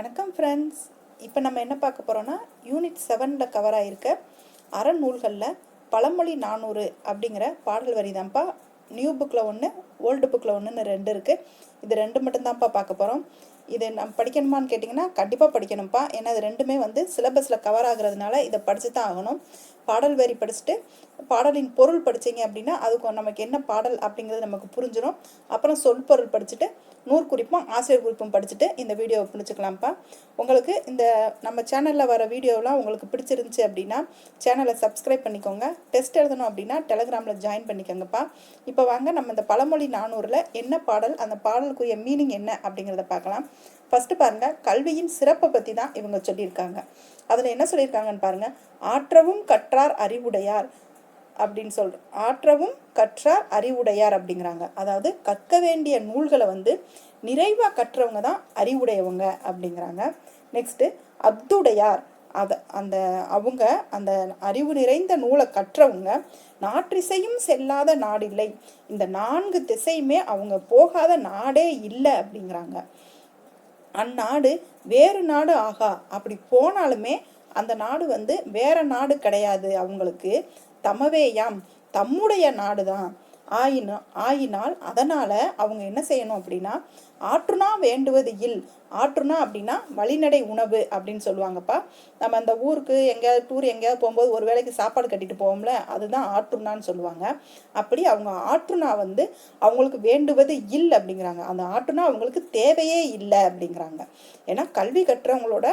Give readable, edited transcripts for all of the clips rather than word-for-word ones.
வணக்கம் ஃப்ரெண்ட்ஸ். இப்போ நம்ம என்ன பார்க்க போகிறோன்னா, யூனிட் 7ல் கவர் ஆகிருக்க அறநூல்களில் பழமொழி 400 அப்படிங்கிற பாடல் வரி தான்ப்பா. நியூ புக்கில் ஒன்று, ஓல்டு புக்கில் ஒன்றுன்னு 2 இருக்குது. இது 2 மட்டும்தான்ப்பா பார்க்க போகிறோம். இது நம்ம படிக்கணுமான்னு கேட்டிங்கன்னா கண்டிப்பாக படிக்கணும்ப்பா. ஏன்னா இது ரெண்டுமே சிலபஸில் கவர் ஆகுறதுனால இதை படித்து தான் ஆகணும். பாடல் வரி படிச்சுட்டு பாடலின் பொருள் படித்தீங்க அப்படின்னா அதுக்கு நமக்கு என்ன பாடல் அப்படிங்கிறது நமக்கு புரிஞ்சிடும். அப்புறம் சொல் பொருள் படிச்சுட்டு நூற்குறிப்பும் ஆசிரியர் குறிப்பும் படிச்சுட்டு இந்த வீடியோவை பிடிச்சிக்கலாம்ப்பா. உங்களுக்கு இந்த நம்ம சேனலில் வர வீடியோலாம் உங்களுக்கு பிடிச்சிருந்துச்சி அப்படின்னா சேனலை சப்ஸ்கிரைப் பண்ணிக்கோங்க. டெஸ்ட் எழுதணும் அப்படின்னா டெலகிராமில் ஜாயின் பண்ணிக்கோங்கப்பா. இப்போ வாங்க நம்ம இந்த பழமொழி 400ல் என்ன பாடல், அந்த பாடலுக்குரிய மீனிங் என்ன அப்படிங்கிறத பார்க்கலாம். ஃபஸ்ட்டு பாருங்கள், கல்வியின் சிறப்பை பற்றி தான் இவங்க சொல்லியிருக்காங்க. அதில் என்ன சொல்லியிருக்காங்கன்னு பாருங்கள். ஆற்றவும் கற்றார் அறிவுடையார் அப்படின்னு சொல்கிறோம். ஆற்றவும் கற்றார் அறிவுடையார் அப்படிங்கிறாங்க. அதாவது கற்க வேண்டிய நூல்களை நிறைவாக கற்றவங்க தான் அறிவுடையவங்க அப்படிங்கிறாங்க. நெக்ஸ்ட்டு அத்துடையார், அவங்க அந்த அறிவு நிறைந்த நூலை கற்றவங்க நாற்றிசையும் செல்லாத நாடில்லை. இந்த 4 திசையுமே அவங்க போகாத நாடே இல்லை அப்படிங்கிறாங்க. அந்நாடு வேறு நாடு ஆகா. அப்படி போனாலுமே அந்த நாடு வேற நாடு கிடையாது. அவங்களுக்கு தமவேயாம், தம்முடைய நாடு தான் ஆயினால் அதனால அவங்க என்ன செய்யணும் அப்படின்னா, ஆற்றுனா வேண்டுவது இல். ஆற்றுனா அப்படின்னா வழிநடை உணவு அப்படின்னு சொல்லுவாங்கப்பா. நம்ம அந்த ஊருக்கு எங்கேயாவது டூர் எங்கேயாவது போகும்போது ஒரு வேளைக்கு சாப்பாடு கட்டிட்டு போவோம்ல, அதுதான் ஆற்றுனான்னு சொல்லுவாங்க. அப்படி அவங்க ஆற்றுனா அவங்களுக்கு வேண்டுவது இல் அப்படிங்கிறாங்க. அந்த ஆற்றுனா அவங்களுக்கு தேவையே இல்லை அப்படிங்கிறாங்க. ஏன்னா கல்வி கற்றவங்களோட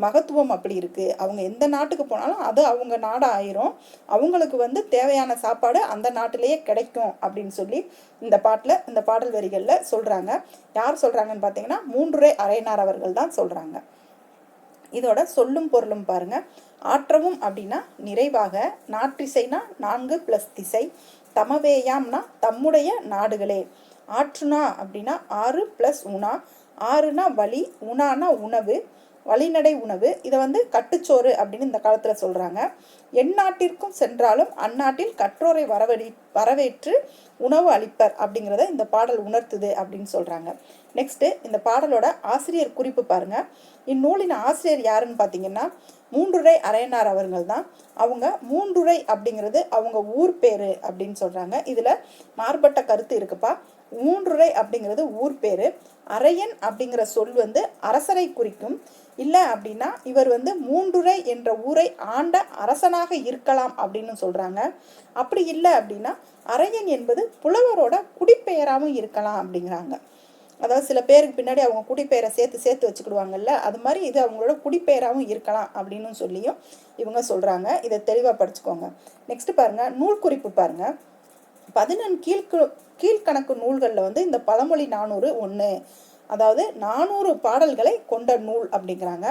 மகத்துவம் அப்படி இருக்கு. அவங்க எந்த நாட்டுக்கு போனாலும் அது அவங்க நாடு ஆயிரும். அவங்களுக்கு தேவையான சாப்பாடு அந்த நாட்டிலேயே கிடைக்கும் அப்படின்னு சொல்லி இந்த பாடல் வரிகளில் சொல்றாங்க. யார் சொல்றாங்கன்னு பார்த்தீங்கன்னா மூன்றுரை அரையனார் அவர்கள் தான் சொல்றாங்க. இதோட சொல்லும் பொருளும் பாருங்க. ஆற்றவும் அப்படின்னா நிறைவாக, நாற்றிசைனா 4 + திசை, தமவேயாம்னா தம்முடைய நாடுகளே, ஆற்றுனா அப்படின்னா 6 + உணா, 6னா வழி, உணானா உணவு, வழிநடை உணவு. இதை கட்டுச்சோறு அப்படின்னு இந்த காலத்தில் சொல்கிறாங்க. எந்நாட்டிற்கும் சென்றாலும் அந்நாட்டில் கற்றோரை வரவேற்று உணவு அளிப்பர் அப்படிங்கிறத இந்த பாடல் உணர்த்துது அப்படின்னு சொல்கிறாங்க. நெக்ஸ்ட்டு இந்த பாடலோட ஆசிரியர் குறிப்பு பாருங்க. இந்நூலின் ஆசிரியர் யாருன்னு பார்த்தீங்கன்னா மூன்றுரை அரையனார் அவர்கள் தான். அவங்க மூன்றுரை அப்படிங்கிறது அவங்க ஊர் பேரு அப்படின்னு சொல்கிறாங்க. இதில் மாறுபட்ட கருத்து இருக்குப்பா. மூன்றுரை அப்படிங்கிறது ஊர் பேரு. அரையன் அப்படிங்கிற சொல் அரசரை குறிக்கும். இல்லை அப்படின்னா இவர் மூன்றுரை என்ற ஊரை ஆண்ட அரசனாக இருக்கலாம் அப்படின்னு சொல்றாங்க. அப்படி இல்லை அப்படின்னா அரையன் என்பது புலவரோட குடிப்பெயராகவும் இருக்கலாம் அப்படிங்கிறாங்க. அதாவது சில பேருக்கு பின்னாடி அவங்க குடிப்பெயரை சேர்த்து வச்சுக்கிடுவாங்கல்ல, அது மாதிரி இது அவங்களோட குடிப்பெயராகவும் இருக்கலாம் அப்படின்னு சொல்லியும் இவங்க சொல்றாங்க. இதை தெளிவாக படிச்சுக்கோங்க. நெக்ஸ்ட் பாருங்க, நூல் குறிப்பு பாருங்க. 14 கீழ்கணக்கு நூல்களில் இந்த பழமொழி 400 ஒன்று. அதாவது 400 பாடல்களை கொண்ட நூல் அப்படிங்கிறாங்க.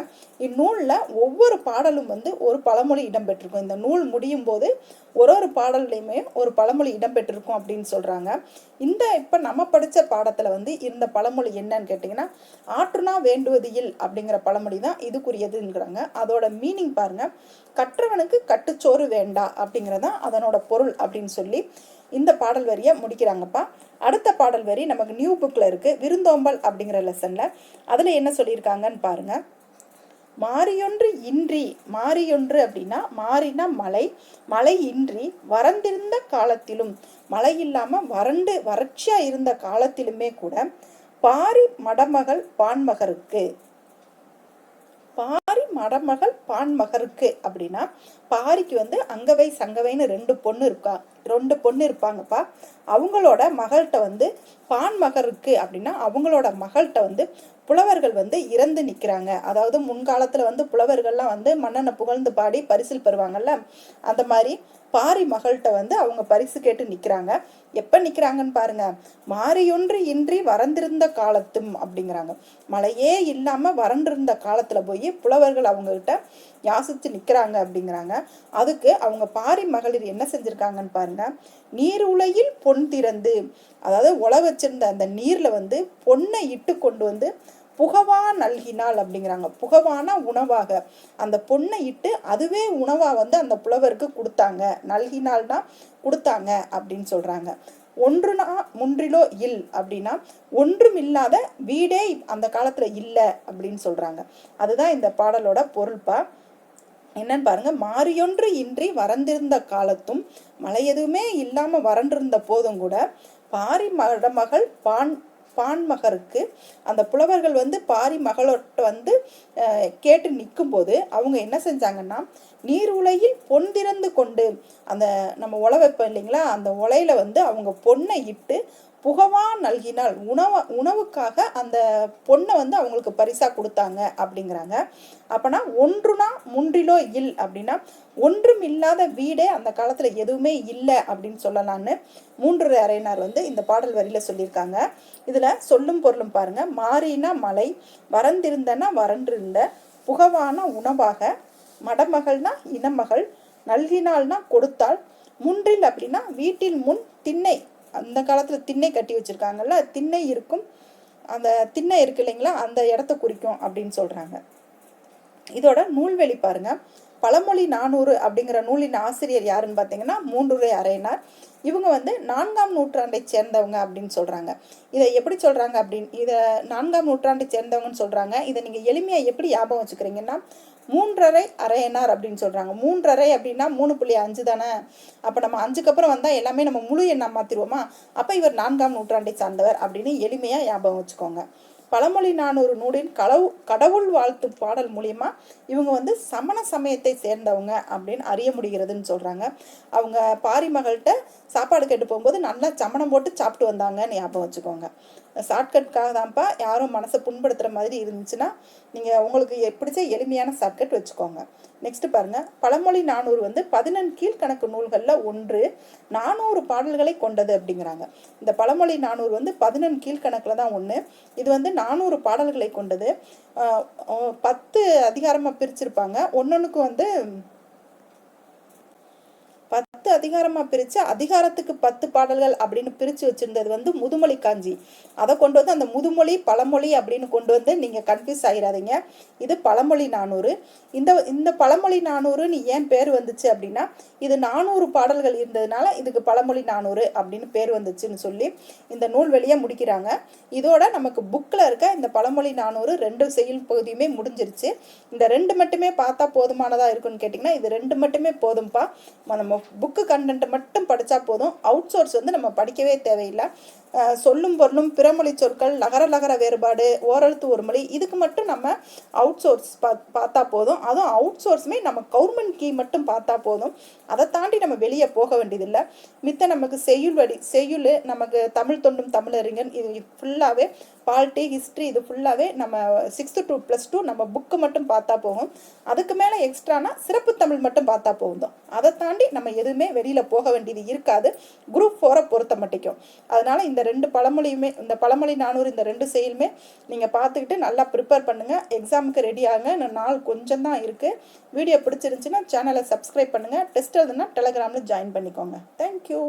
இந்நூலில் ஒவ்வொரு பாடலும் ஒரு பழமொழி இடம்பெற்றிருக்கும். இந்த நூல் முடியும் போது ஒரு பாடல்லையுமே ஒரு பழமொழி இடம்பெற்றிருக்கும் அப்படின்னு சொல்கிறாங்க. இப்போ நம்ம படித்த பாடத்தில் இருந்த பழமொழி என்னன்னு கேட்டிங்கன்னா, ஆற்றுனா வேண்டுவது இல் அப்படிங்கிற பழமொழி தான் இதுக்குரியதுங்கிறாங்க. அதோட மீனிங் பாருங்க. கற்றவனுக்கு கட்டுச்சோறு வேண்டா அப்படிங்கிறதான் அதனோட பொருள் அப்படின்னு சொல்லி இந்த பாடல் வரியை முடிக்கிறாங்கப்பா. அடுத்த பாடல் வரி நமக்கு நியூ புக்கில் இருக்கு, விருந்தோம்பல் அப்படிங்கிற லெசன்ல. அதில் என்ன சொல்லியிருக்காங்கன்னு பாருங்க. மாறியொன்று இன்றி, மாறியொன்று அப்படின்னா மாறினா மழை, மழை இன்றி வறண்டிருந்த காலத்திலும், மழை இல்லாமல் வறட்சியா இருந்த காலத்திலுமே கூட பாரி மடமகள் பான்மகருக்கு, பாரி மடமகள் பான்மகருக்கு அப்படின்னா பாரிக்கு அங்கவை சங்கவைன்னு 2 பொண்ணு இருப்பாங்கப்பா. அவங்களோட மகள்கிட்ட பான்மகருக்கு அப்படின்னா அவங்களோட மகள்கிட்ட புலவர்கள் இறந்து நிற்கிறாங்க. அதாவது முன்காலத்தில் புலவர்கள்லாம் மன்னனை புகழ்ந்து பாடி பரிசில் பெறுவாங்கல்ல, அந்த மாதிரி பாரி மகள்கிட்ட அவங்க பரிசு கேட்டு நிற்கிறாங்க. எப்போ நிற்கிறாங்கன்னு பாருங்க. மாறியொன்று இன்றி வறண்டிருந்த காலத்தும் அப்படிங்கிறாங்க. மழையே இல்லாமல் வறண்டிருந்த காலத்தில் போய் புலவர்கள் அவங்ககிட்ட யாசித்து நிற்கிறாங்க அப்படிங்கிறாங்க. அதுக்கு அவங்க பாரி மகளிர் என்ன செஞ்சுருக்காங்கன்னு பாருங்க. நீர் உலையில் பொன் திறந்து, அதாவது உலை வச்சிருந்த அந்த நீரில் பொன்னை இட்டு கொண்டு புகவா நல்கினாள் அப்படிங்கிறாங்க. புகவானா உணவாக அந்த பொண்ணை இட்டு அதுவே உணவா அந்த புலவருக்கு கொடுத்தாங்க. நல்கினால்னா கொடுத்தாங்க அப்படின்னு சொல்றாங்க. ஒன்றுனா முன்றிலோ இல் அப்படின்னா ஒன்றும் இல்லாத வீடே அந்த காலத்துல இல்லை அப்படின்னு சொல்றாங்க. அதுதான் இந்த பாடலோட பொருள்பா. என்னன்னு பாருங்க, மாறியொன்று இன்றி வறண்டிருந்த காலத்தும் மழை எதுவுமே இல்லாம வறண்டிருந்த போதும் கூட பாரி மடமகள் பான்மகருக்கு அந்த புலவர்கள் வந்து பாரி மகளோட்ட வந்து கேட்டு நிற்கும் போது அவங்க என்ன செஞ்சாங்கன்னா, நீர் உலையில் பொன் திறந்து கொண்டு, அந்த நம்ம உலை வைப்போம் இல்லைங்களா, அந்த உலையில வந்து அவங்க பொண்ணை இட்டு புகவா நல்கினால், உணவுக்காக அந்த பொண்ணை வந்து அவங்களுக்கு பரிசா கொடுத்தாங்க அப்படிங்கிறாங்க. அப்பனா ஒன்றுனா முன்றிலோ இல் அப்படின்னா ஒன்றும் இல்லாத வீடே அந்த காலத்துல எதுவுமே இல்லை அப்படின்னு சொல்லலான்னு 3 அறையினார் வந்து இந்த பாடல் வரியில சொல்லியிருக்காங்க. இதுல சொல்லும் பொருளும் பாருங்க. மாறினா மலை, வறந்திருந்தனா வறண்டிருந்த, புகவான உணவாக, மடமகள்னா இனமகள், நல்கினால்னா கொடுத்தாள், முன்றில் அப்படின்னா வீட்டில் முன் திண்ணை, அந்த காலத்துல திண்ணை கட்டி வச்சிருக்காங்கல்ல, திண்ணை இருக்கும், அந்த திண்ணை இருக்கு இல்லைங்களா, அந்த இடத்த குறிக்கும் அப்படின்னு சொல்றாங்க. இதோட நூல்வெளி பாருங்க. பழமொழி 400 அப்படிங்கிற நூலின் ஆசிரியர் யாருன்னு பார்த்தீங்கன்னா 3 அறையினார். இவங்க வந்து 4ஆம் நூற்றாண்டை சேர்ந்தவங்க அப்படின்னு சொல்றாங்க. இதை எப்படி சொல்றாங்க அப்படின்னு, இதை 4ஆம் நூற்றாண்டை சேர்ந்தவங்கன்னு சொல்றாங்க. இதை நீங்க எளிமையா எப்படி ஞாபகம் வச்சுக்கிறீங்கன்னா 3 அறையனார் அப்படின்னு சொல்றாங்க. 3 அப்படின்னா 3.5 தானே. அப்ப நம்ம 5க்கு அப்புறம் வந்தா எல்லாமே நம்ம முழு எண்ணா மாத்திருவோமா, அப்ப இவர் 4ஆம் நூற்றாண்டை சார்ந்தவர் அப்படின்னு எளிமையா ஞாபகம் வச்சுக்கோங்க. பழமொழி 400 நூலின் கடவுள் வாழ்த்து பாடல் மூலியமா இவங்க வந்து சமண சமயத்தை சேர்ந்தவங்க அப்படின்னு அறிய முடிகிறதுன்னு சொல்றாங்க. அவங்க பாரி மகள்கிட்ட சாப்பாடு கேட்டு போகும்போது நல்லா சமணம் போட்டு சாப்பிட்டு வந்தாங்கன்னு ஞாபகம் வச்சுக்கோங்க. ஷார்ட்கட்காக தான்ப்பா, யாரும் மனசை புண்படுத்துற மாதிரி இருந்துச்சுன்னா நீங்க உங்களுக்கு பிடிச்ச எளிமையான ஷார்ட்கட் வச்சுக்கோங்க. நெக்ஸ்ட் பாருங்க. பழமொழி 400 வந்து 14 கீழ்கணக்கு நூல்கள்ல ஒன்று, 400 பாடல்களை கொண்டது அப்படிங்கிறாங்க. இந்த பழமொழி 400 வந்து 14 கீழ்கணக்குல தான் ஒண்ணு. இது வந்து 400 பாடல்களை கொண்டது. 10 அதிகாரமா பிரிச்சிருப்பாங்க. ஒன்னொன்னுக்கு வந்து 10 அதிகாரமா பிரிச்சு அதிகாரத்துக்கு 10 பாடல்கள் அப்படின்னு பிரிச்சு வச்சிருந்தது வந்து முதுமொழி காஞ்சி. அதை கொண்டு வந்து அந்த முதுமொழி பழமொழி அப்படின்னு கொண்டு வந்து நீங்க கன்ஃபியூஸ் ஆகிடாதீங்க. இது பழமொழி 400. இந்த பழமொழி 400 ஏன் பேர் வந்துச்சு அப்படின்னா, இது 400 பாடல்கள் இருந்ததுனால இதுக்கு பழமொழி 400 அப்படின்னு பேர் வந்துச்சுன்னு சொல்லி இந்த நூல் வெளியே முடிக்கிறாங்க. இதோட நமக்கு புக்ல இருக்க இந்த பழமொழி 400 2 செயல் பகுதியுமே முடிஞ்சிருச்சு. இந்த 2 மட்டுமே பார்த்தா போதுமானதா இருக்குன்னு கேட்டிங்கன்னா இது 2 மட்டுமே போதும்பா. நம்ம புக்கு கண்டென்ட் மட்டும் படித்தா போதும். அவுட் சோர்ஸ் வந்து நம்ம படிக்கவே தேவையில்லை. சொல்லும் பொருளும், பிறமொழி சொற்கள், லகர வேறுபாடு, ஓரெழுத்து ஒரு மொழி, இதுக்கு மட்டும் நம்ம அவுட் சோர்ஸ் பார்த்தா போதும். அதுவும் அவுட் சோர்ஸுமே நம்ம கவர்மெண்ட் கீ மட்டும் பார்த்தா போதும். அதை தாண்டி நம்ம வெளியே போக வேண்டியதில்லை. மித்த நமக்கு செய்யுள், நமக்கு தமிழ் தொண்டும் தமிழறிஞன், இது ஃபுல்லாகவே பாலிட்டி, ஹிஸ்ட்ரி, இது ஃபுல்லாகவே நம்ம 6th to +2 நம்ம புக்கு மட்டும் பார்த்தா போகும். அதுக்கு மேலே எக்ஸ்ட்ரானா சிறப்பு தமிழ் மட்டும் பார்த்தா போதும். அதை தாண்டி நம்ம எதுவுமே வெளியில் போக வேண்டியது இருக்காது குரூப் 4 பொறுத்த மட்டும். அதனால இந்த 2 பழமொழியுமே, இந்த பழமொழி 400 இந்த 2 செயலுமே நீங்கள் பார்த்துக்கிட்டு நல்லா ப்ரிப்பேர் பண்ணுங்கள். எக்ஸாமுக்கு ரெடி ஆகுங்க. இன்னும் நாள் கொஞ்சம் தான் இருக்குது. வீடியோ பிடிச்சிருந்துச்சுன்னா சேனலை சப்ஸ்கிரைப் பண்ணுங்கள். டெஸ்ட் எழுதுனா டெலகிராமில் ஜாயின் பண்ணிக்கோங்க. தேங்க்யூ.